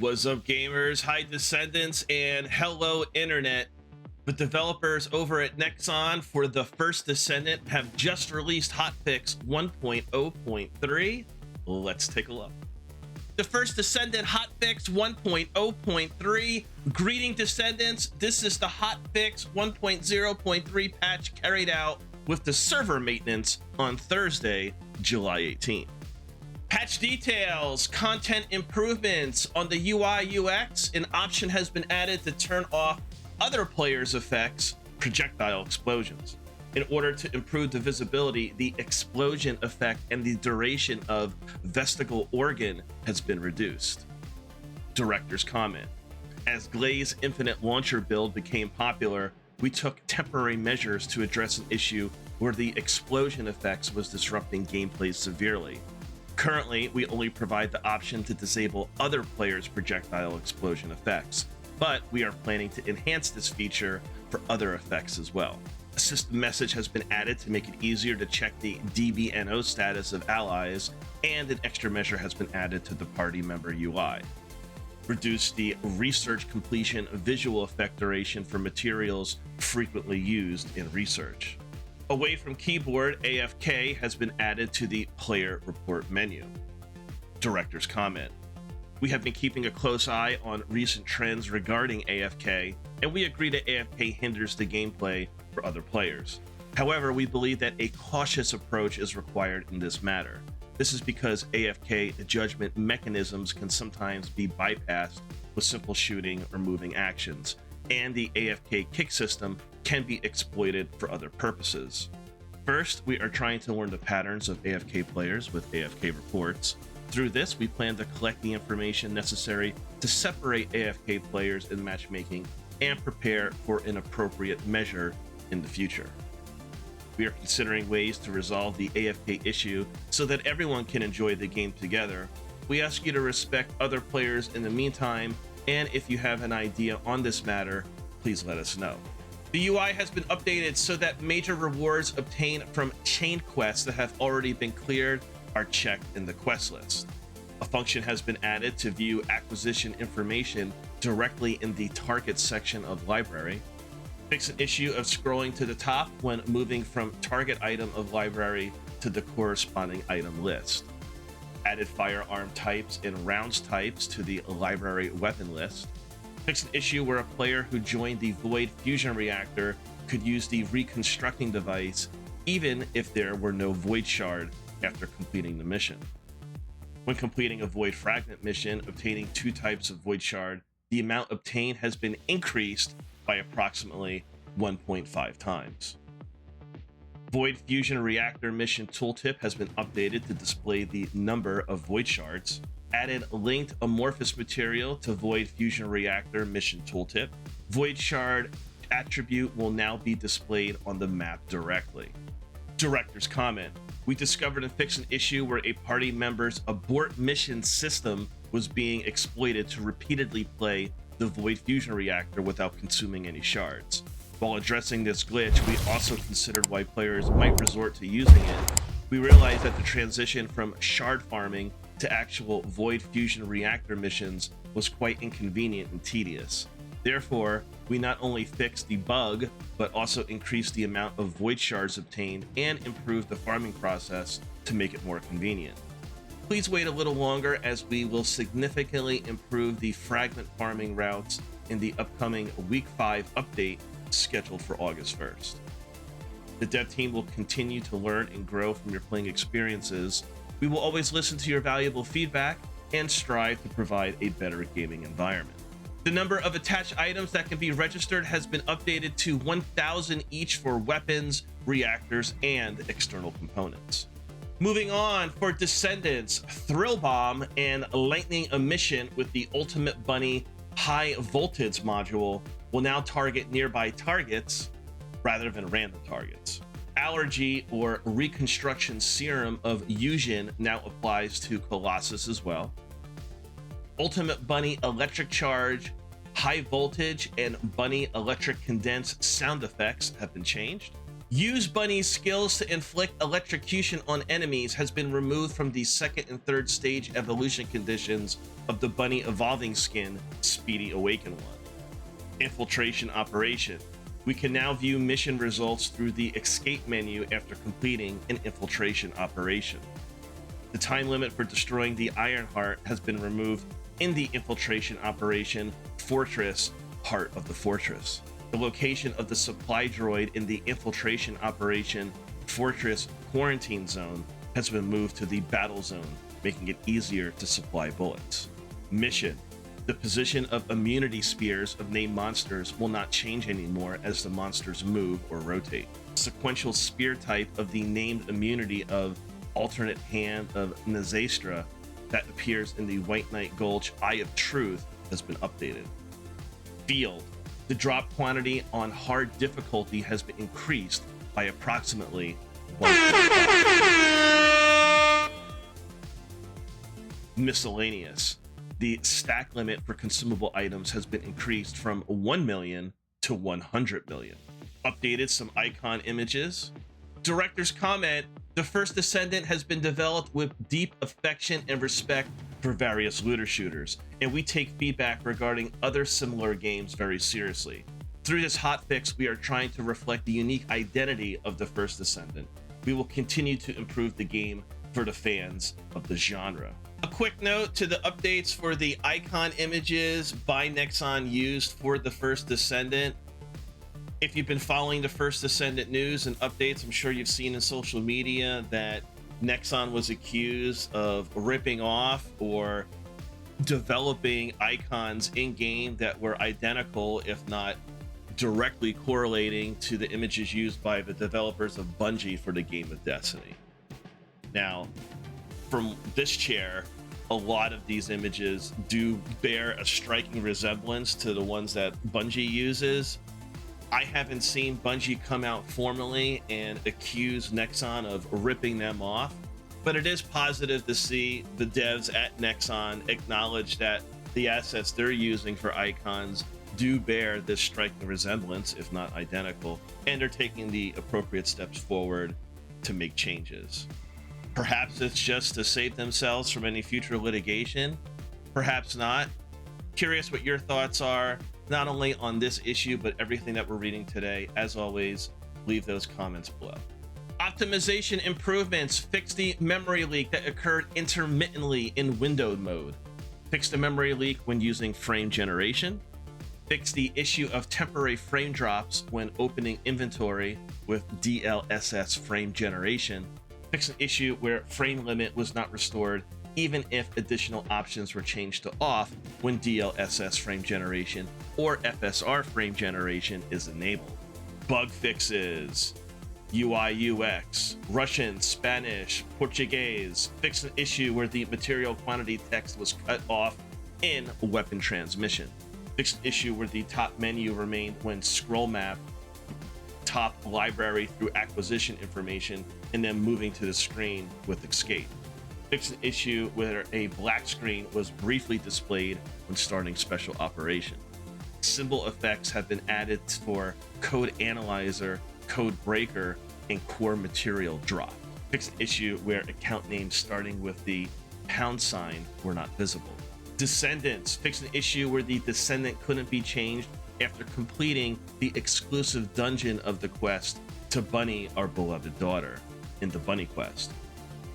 What's up, gamers? Hi, Descendants, and hello, Internet. The developers over at Nexon for the First Descendant have just released hotfix 1.0.3. Let's take a look. The First Descendant hotfix 1.0.3. Greeting, Descendants. This is the hotfix 1.0.3 patch carried out with the server maintenance on Thursday, July 18th. Patch details, content improvements on the UI UX. An option has been added to turn off other players' effects, projectile explosions. In order to improve the visibility, the explosion effect and the duration of vestigial organ has been reduced. Director's comment. As Glaze Infinite Launcher build became popular, we took temporary measures to address an issue where the explosion effects was disrupting gameplay severely. Currently, we only provide the option to disable other players' projectile explosion effects, but we are planning to enhance this feature for other effects as well. A system message has been added to make it easier to check the DBNO status of allies, and an extra measure has been added to the party member UI. Reduce the research completion visual effect duration for materials frequently used in research. Away from keyboard, AFK has been added to the player report menu. Director's comment. We have been keeping a close eye on recent trends regarding AFK, and we agree that AFK hinders the gameplay for other players. However, we believe that a cautious approach is required in this matter. This is because AFK judgment mechanisms can sometimes be bypassed with simple shooting or moving actions, and the AFK kick system can be exploited for other purposes. First, we are trying to learn the patterns of AFK players with AFK reports. Through this, we plan to collect the information necessary to separate AFK players in matchmaking and prepare for an appropriate measure in the future. We are considering ways to resolve the AFK issue so that everyone can enjoy the game together. We ask you to respect other players in the meantime, and if you have an idea on this matter, please let us know. The UI has been updated so that major rewards obtained from chain quests that have already been cleared are checked in the quest list. A function has been added to view acquisition information directly in the target section of library. Fix an issue of scrolling to the top when moving from target item of library to the corresponding item list. Added firearm types and rounds types to the library weapon list. Fix an issue where a player who joined the Void Fusion Reactor could use the reconstructing device even if there were no Void Shard after completing the mission. When completing a Void Fragment mission, obtaining 2 types of Void Shard, the amount obtained has been increased by approximately 1.5 times. Void Fusion Reactor mission tooltip has been updated to display the number of Void Shards. Added linked amorphous material to Void Fusion Reactor mission tooltip. Void Shard attribute will now be displayed on the map directly. Director's comment. We discovered and fixed an issue where a party member's abort mission system was being exploited to repeatedly play the Void Fusion Reactor without consuming any shards. While addressing this glitch, we also considered why players might resort to using it. We realized that the transition from shard farming to actual Void Fusion Reactor missions was quite inconvenient and tedious. Therefore, we not only fixed the bug, but also increased the amount of Void Shards obtained and improved the farming process to make it more convenient. Please wait a little longer as we will significantly improve the fragment farming routes in the upcoming Week 5 update scheduled for August 1st. The dev team will continue to learn and grow from your playing experiences. We will always listen to your valuable feedback and strive to provide a better gaming environment. The number of attached items that can be registered has been updated to 1,000 each for weapons, reactors, and external components. Moving on, for Descendants, Thrill Bomb and Lightning Emission with the Ultimate Bunny High Voltage module will now target nearby targets rather than random targets. Allergy or Reconstruction Serum of Fusion now applies to Colossus as well. Ultimate Bunny Electric Charge, High Voltage, and Bunny Electric Condense sound effects have been changed. Use Bunny's skills to inflict electrocution on enemies has been removed from the second and third stage evolution conditions of the Bunny evolving skin, Speedy Awaken 1. Infiltration Operation. We can now view mission results through the escape menu after completing an infiltration operation. The time limit for destroying the Iron Heart has been removed in the infiltration operation Fortress, Heart of the Fortress. The location of the supply droid in the infiltration operation Fortress Quarantine Zone has been moved to the battle zone, making it easier to supply bullets. Mission. The position of immunity spears of named monsters will not change anymore as the monsters move or rotate. Sequential spear type of the named immunity of alternate hand of Nazastra that appears in the White Knight Gulch Eye of Truth has been updated. Field. The drop quantity on hard difficulty has been increased by approximately 1.5. Miscellaneous. The stack limit for consumable items has been increased from 1 million to 100 million. Updated some icon images. Director's comment: the First Descendant has been developed with deep affection and respect for various looter shooters, and we take feedback regarding other similar games very seriously. Through this hotfix, we are trying to reflect the unique identity of the First Descendant. We will continue to improve the game for the fans of the genre. A quick note to the updates for the icon images by Nexon used for the First Descendant. If you've been following the First Descendant news and updates, I'm sure you've seen in social media that Nexon was accused of ripping off or developing icons in-game that were identical, if not directly correlating to the images used by the developers of Bungie for the game of Destiny. Now, from this chair, a lot of these images do bear a striking resemblance to the ones that Bungie uses. I haven't seen Bungie come out formally and accuse Nexon of ripping them off, but it is positive to see the devs at Nexon acknowledge that the assets they're using for icons do bear this striking resemblance, if not identical, and are taking the appropriate steps forward to make changes. Perhaps it's just to save themselves from any future litigation, perhaps not. Curious what your thoughts are, not only on this issue, but everything that we're reading today. As always, leave those comments below. Optimization improvements. Fix the memory leak that occurred intermittently in windowed mode. Fix the memory leak when using frame generation. Fix the issue of temporary frame drops when opening inventory with DLSS frame generation. Fix an issue where frame limit was not restored even if additional options were changed to off when DLSS frame generation or FSR frame generation is enabled. Bug fixes. UI UX, Russian, Spanish, Portuguese. Fix an issue where the material quantity text was cut off in weapon transmission. Fix an issue where the top menu remained when scroll map top library through acquisition information and then moving to the screen with escape. Fix an issue where a black screen was briefly displayed when starting special operation. Symbol effects have been added for code analyzer, code breaker, and core material drop. Fix an issue where account names starting with the # were not visible. Descendants. Fix an issue where the Descendant couldn't be changed after completing the exclusive dungeon of the quest to Bunny, our beloved daughter, in the Bunny quest.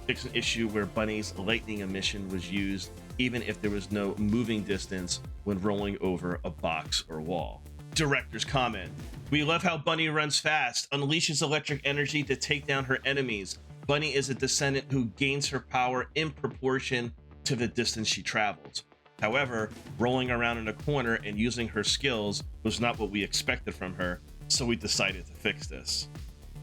Fix an issue where Bunny's lightning emission was used even if there was no moving distance when rolling over a box or wall. Director's comment. We love how Bunny runs fast, unleashes electric energy to take down her enemies. Bunny is a Descendant who gains her power in proportion to the distance she travels. However, rolling around in a corner and using her skills was not what we expected from her, so we decided to fix this.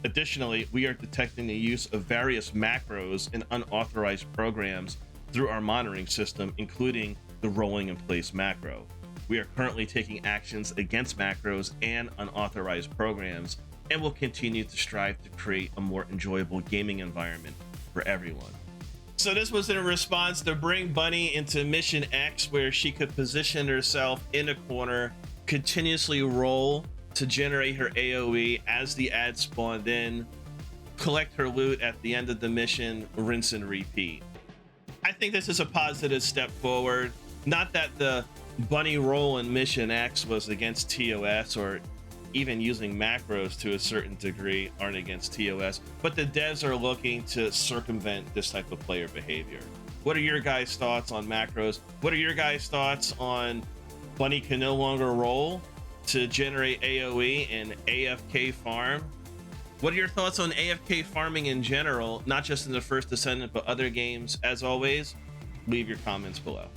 Additionally, we are detecting the use of various macros and unauthorized programs through our monitoring system, including the rolling in place macro. We are currently taking actions against macros and unauthorized programs, and will continue to strive to create a more enjoyable gaming environment for everyone. So this was in response to bring Bunny into Mission X, where she could position herself in a corner, continuously roll to generate her AoE as the ad spawned in, collect her loot at the end of the mission, rinse and repeat. I think this is a positive step forward. Not that the bunny roll in Mission X was against TOS, or even using macros to a certain degree aren't against TOS, but the devs are looking to circumvent this type of player behavior. What are your guys' thoughts on macros? What are your guys' thoughts on bunny can no longer roll to generate AoE and AFK farm? What are your thoughts on AFK farming in general, not just in the First Descendant, but other games? As always, leave your comments below.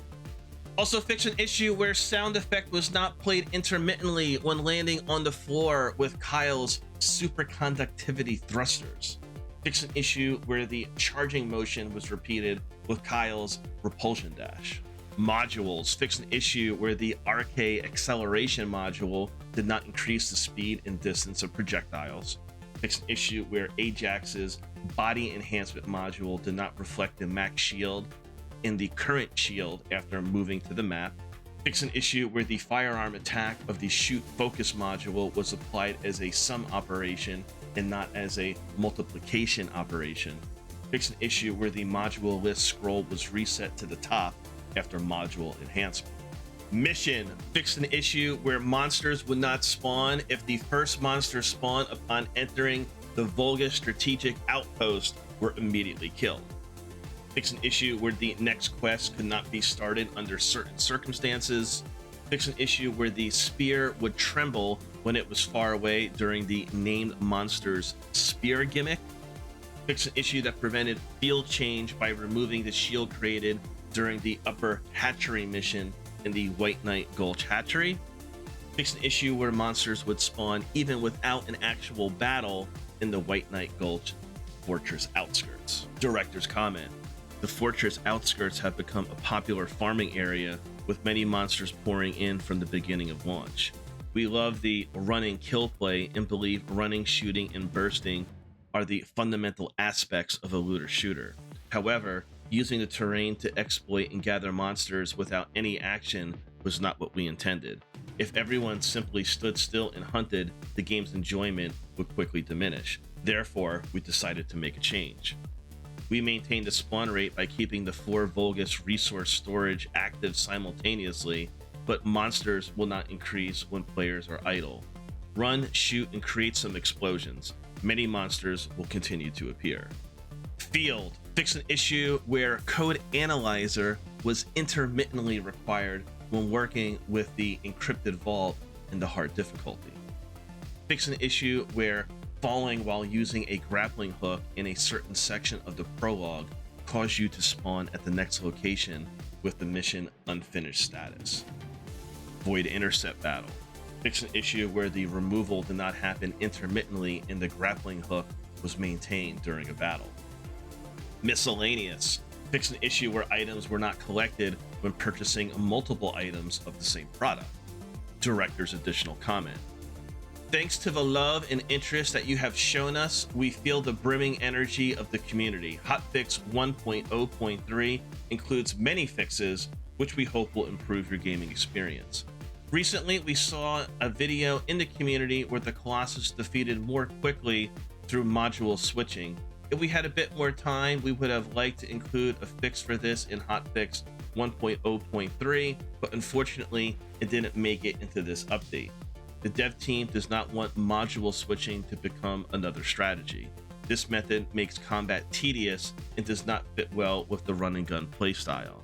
Also, fix an issue where sound effect was not played intermittently when landing on the floor with Kyle's superconductivity thrusters. Fix an issue where the charging motion was repeated with Kyle's repulsion dash. Modules. Fix an issue where the RK acceleration module did not increase the speed and distance of projectiles. Fix an issue where Ajax's body enhancement module did not reflect the max shield in the current shield after moving to the map. Fix an issue where the firearm attack of the shoot focus module was applied as a sum operation and not as a multiplication operation. Fix an issue where the module list scroll was reset to the top after module enhancement. Mission. Fix an issue where monsters would not spawn if the first monster spawn upon entering the Volga strategic outpost were immediately killed. Fix an issue where the next quest could not be started under certain circumstances. Fix an issue where the spear would tremble when it was far away during the named monster's spear gimmick. Fix an issue that prevented field change by removing the shield created during the upper hatchery mission in the White Knight Gulch hatchery. Fix an issue where monsters would spawn even without an actual battle in the White Knight Gulch fortress outskirts. Director's comment. The fortress outskirts have become a popular farming area with many monsters pouring in from the beginning of launch. We love the running kill play and believe running, shooting, and bursting are the fundamental aspects of a looter shooter. However, using the terrain to exploit and gather monsters without any action was not what we intended. If everyone simply stood still and hunted, the game's enjoyment would quickly diminish. Therefore, we decided to make a change. We maintained the spawn rate by keeping the 4 Vulgus resource storage active simultaneously, but monsters will not increase when players are idle. Run, shoot, and create some explosions. Many monsters will continue to appear. Field. Fix an issue where code analyzer was intermittently required when working with the encrypted vault in the hard difficulty. Fix an issue where falling while using a grappling hook in a certain section of the prologue caused you to spawn at the next location with the mission unfinished status. Void intercept battle. Fix an issue where the removal did not happen intermittently and the grappling hook was maintained during a battle. Miscellaneous. Fix an issue where items were not collected when purchasing multiple items of the same product. Director's additional comment. Thanks to the love and interest that you have shown us, we feel the brimming energy of the community. HOTFIX 1.0.3 includes many fixes, which we hope will improve your gaming experience. Recently, we saw a video in the community where the Colossus defeated more quickly through module switching. If we had a bit more time, we would have liked to include a fix for this in HOTFIX 1.0.3, but unfortunately, it didn't make it into this update. The dev team does not want module switching to become another strategy. This method makes combat tedious and does not fit well with the run and gun playstyle.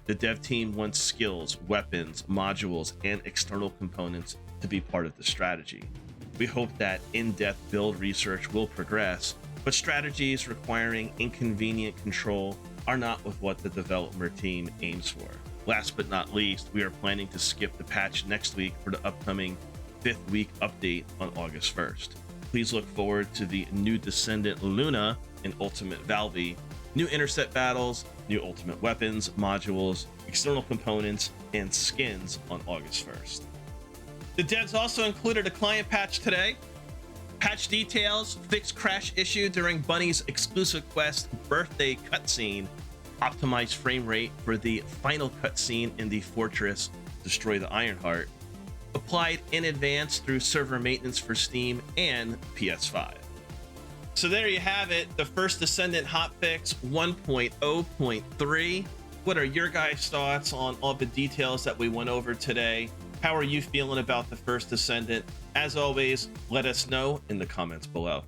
The dev team wants skills, weapons, modules, and external components to be part of the strategy. We hope that in-depth build research will progress, but strategies requiring inconvenient control are not with what the developer team aims for. Last but not least, we are planning to skip the patch next week for the upcoming 5th week update on August 1st. Please look forward to the new Descendant Luna and Ultimate Valve, new intercept battles, new ultimate weapons, modules, external components, and skins on August 1st. The devs also included a client patch today. Patch details: fixed crash issue during Bunny's exclusive quest birthday cutscene, optimized frame rate for the final cutscene in the fortress Destroy the Ironheart, applied in advance through server maintenance for Steam and PS5. So there you have it, the First Descendant hotfix 1.0.3. What are your guys' thoughts on all the details that we went over today? How are you feeling about the First Descendant? As always, let us know in the comments below.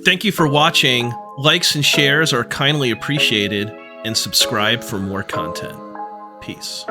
Thank you for watching. Likes and shares are kindly appreciated, and subscribe for more content. Peace.